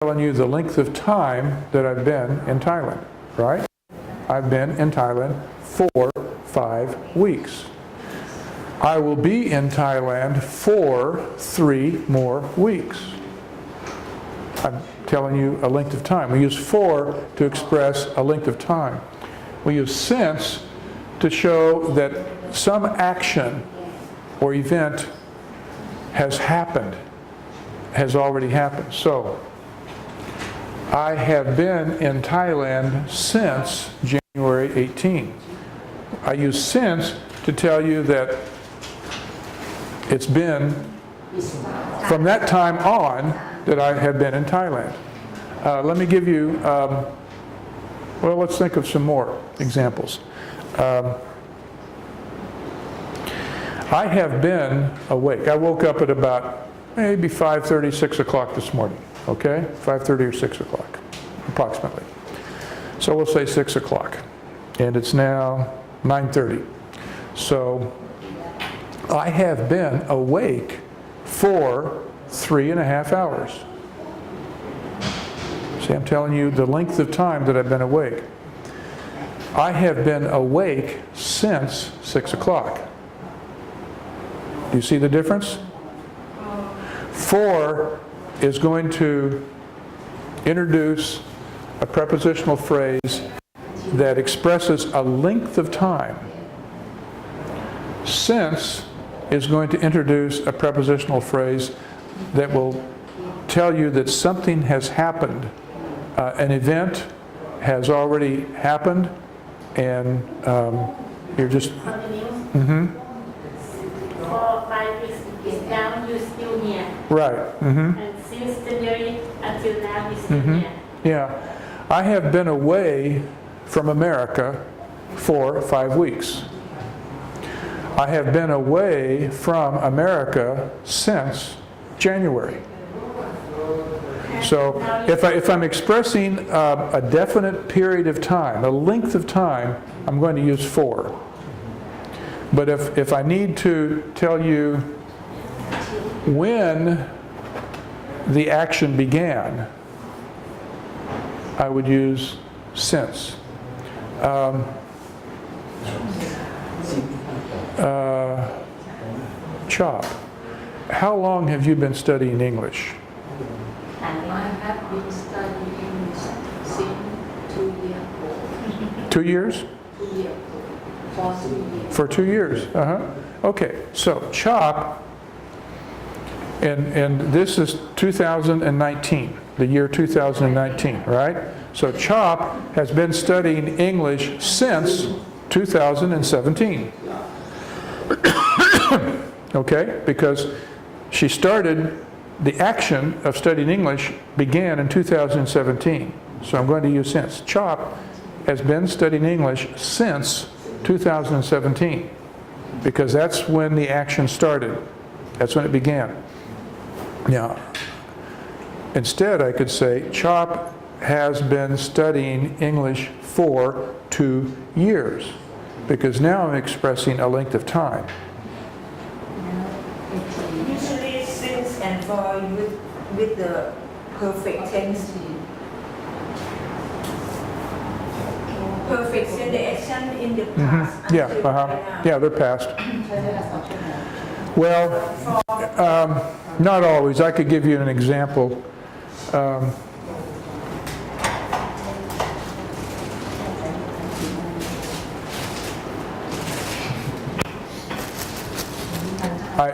telling you the length of time that I've been in Thailand, right? I've been in Thailand for 5 weeks. I will be in Thailand for 3 more weeks. I'm telling you a length of time. We use for to express a length of time. We use since to show that some action or event has happened, has already happened. So, I have been in Thailand since January 18. I use since to tell you that it's been from that time on that I have been in Thailand. Let me give you, well, let's think of some more examples. I have been awake. I woke up at about maybe 5:30, 6 o'clock this morning. Okay? 5:30 or 6 o'clock, approximately. So we'll say 6 o'clock. And it's now 9:30. So I have been awake for 3.5 hours. See, I'm telling you the length of time that I've been awake. I have been awake since 6 o'clock. Do you see the difference? For is going to introduce a prepositional phrase that expresses a length of time. Since is going to introduce a prepositional phrase that will tell you that something has happened. An event has already happened, and you're just... For 5 weeks is now you're still here. Right. And since January until now you're still here. Yeah. I have been away from America for 5 weeks. I have been away from America since January. So if I'm expressing a definite period of time, a length of time, I'm going to use for. But if I need to tell you when the action began, I would use since. Chop, how long have you been studying English? I have been studying English since 2 years old. 2 years? 2 years. For 2 years. For 2 years. Okay, so CHOP, and this is 2019, the year 2019, right? So CHOP has been studying English since 2017. Okay, because she started, the action of studying English began in 2017. So I'm going to use since. CHOP has been studying English since 2017, because that's when the action started. That's when it began. Now, instead I could say, CHOP has been studying English for 2 years, because now I'm expressing a length of time. Usually since and for with the perfect tense. Perfect tense, the action in the past. Yeah, they're past. Well, not always. I could give you an example.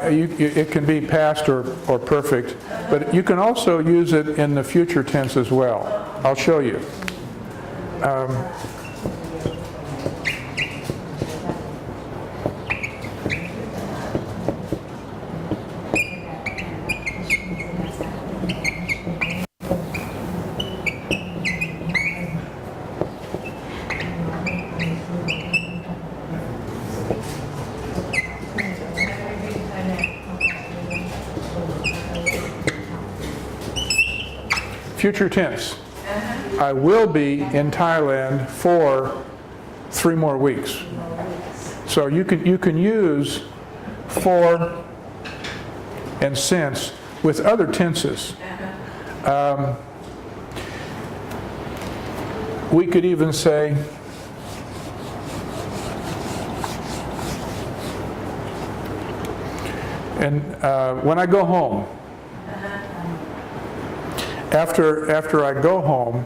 It can be past or perfect, but you can also use it in the future tense as well. I'll show you. Future tense. I will be in Thailand for 3 more weeks. So you can use for and since with other tenses. we could even say, and when I go home, after I go home,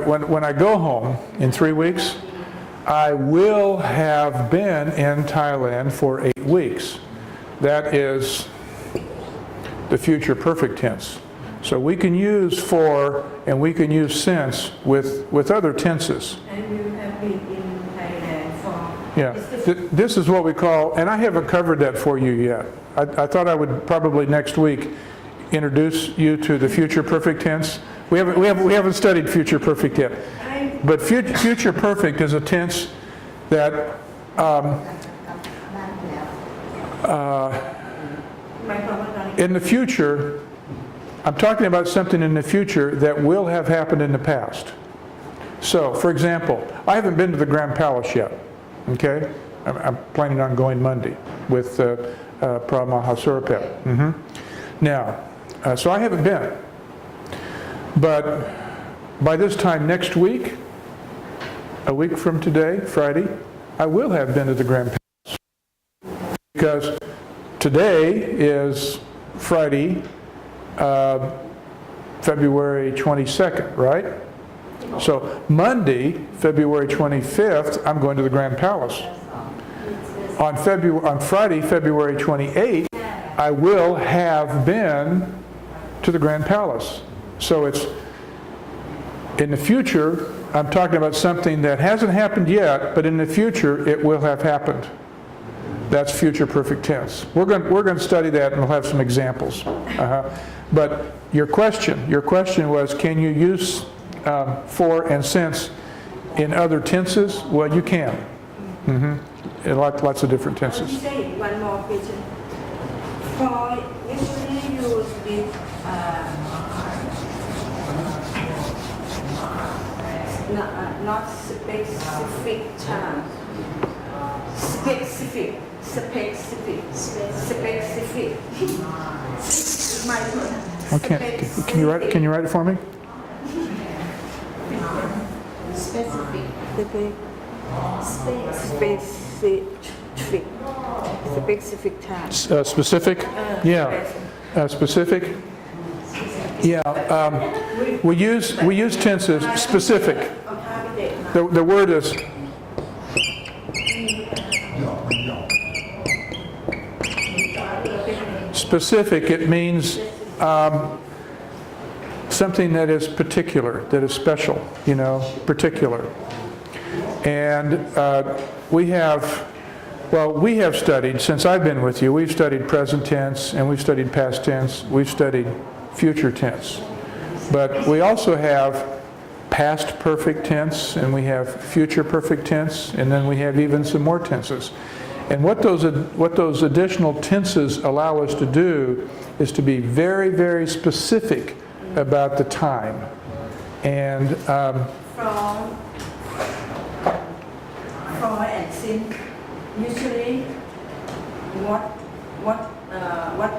when I go home in 3 weeks, I will have been in Thailand for 8 weeks. That is the future perfect tense. So we can use for and we can use since with other tenses. And you have been in Thailand for... Yeah, this is what we call, and I haven't covered that for you yet. I thought I would probably next week introduce you to the future perfect tense. We haven't studied future perfect yet. But future perfect is a tense that in the future, I'm talking about something in the future that will have happened in the past. So, for example, I haven't been to the Grand Palace yet, okay? I'm planning on going Monday with suraphet. Now, so I haven't been. But by this time next week, a week from today, Friday, I will have been to the Grand Palace. Because today is Friday, February 22nd, right? So Monday, February 25th, I'm going to the Grand Palace. On Friday, February 28th, I will have been to the Grand Palace. So it's in the future, I'm talking about something that hasn't happened yet, but in the future it will have happened. That's future perfect tense. We're going to study that and we'll have some examples. But your question was, can you use for and since in other tenses? Well, you can. In lots of different Let me tenses. say one more question. For usually use with not specific time. Specific. My Okay. Can you write it for me? specific specific time. Specific? Yeah. Specific? Yeah. We use tenses specific. The word is specific. It means something that is particular, that is special, particular. And we have studied, since I've been with you, we've studied present tense, and we've studied past tense, we've studied future tense. But we also have past perfect tense, and we have future perfect tense, and then we have even some more tenses. And what those additional tenses allow us to do is to be very, very specific about the time. And For and since, usually what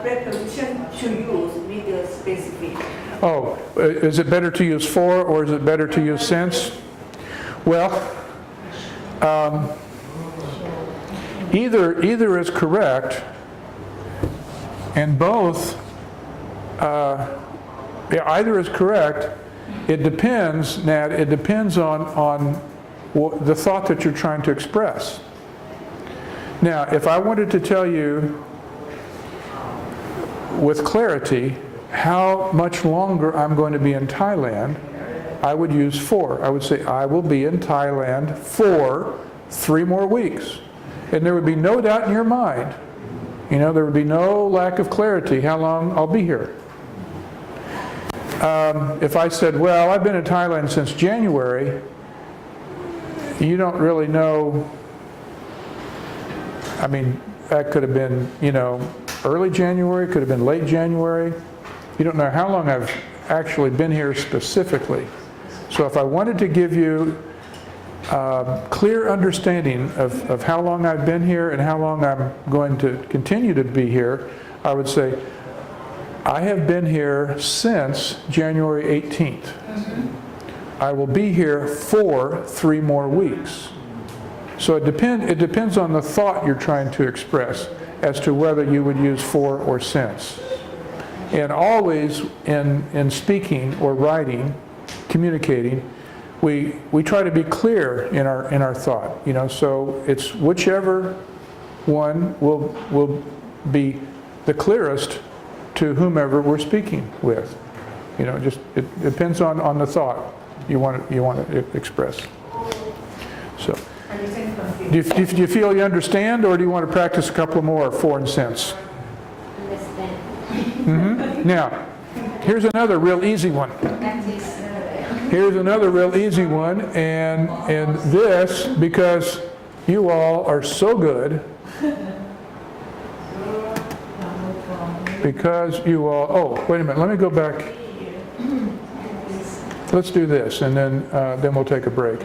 preposition to use with the specific? oh, is it better to use for or is it better to use since? Well, either is correct, and both. Either is correct. It depends, Nat. It depends on the thought that you're trying to express. Now, if I wanted to tell you with clarity how much longer I'm going to be in Thailand, I would use for. I would say, I will be in Thailand for 3 more weeks. And there would be no doubt in your mind, there would be no lack of clarity how long I'll be here. If I said, well, I've been in Thailand since January, you don't really know. I mean, that could have been, early January, could have been late January. You don't know how long I've actually been here specifically. So if I wanted to give you a clear understanding of how long I've been here and how long I'm going to continue to be here, I would say, I have been here since January 18th. I will be here for 3 more weeks. So it depends on the thought you're trying to express as to whether you would use for or since. And always in speaking or writing, communicating, we try to be clear in our thought. So it's whichever one will be the clearest to whomever we're speaking with. Just it depends on the thought you want to express. So, do you feel you understand, or do you want to practice a couple more for and since? Understand. Now, here's another real easy one. Here's another real easy one, and this, because you all are so good, because you all, oh, wait a minute, let me go back. Let's do this, and then we'll take a break.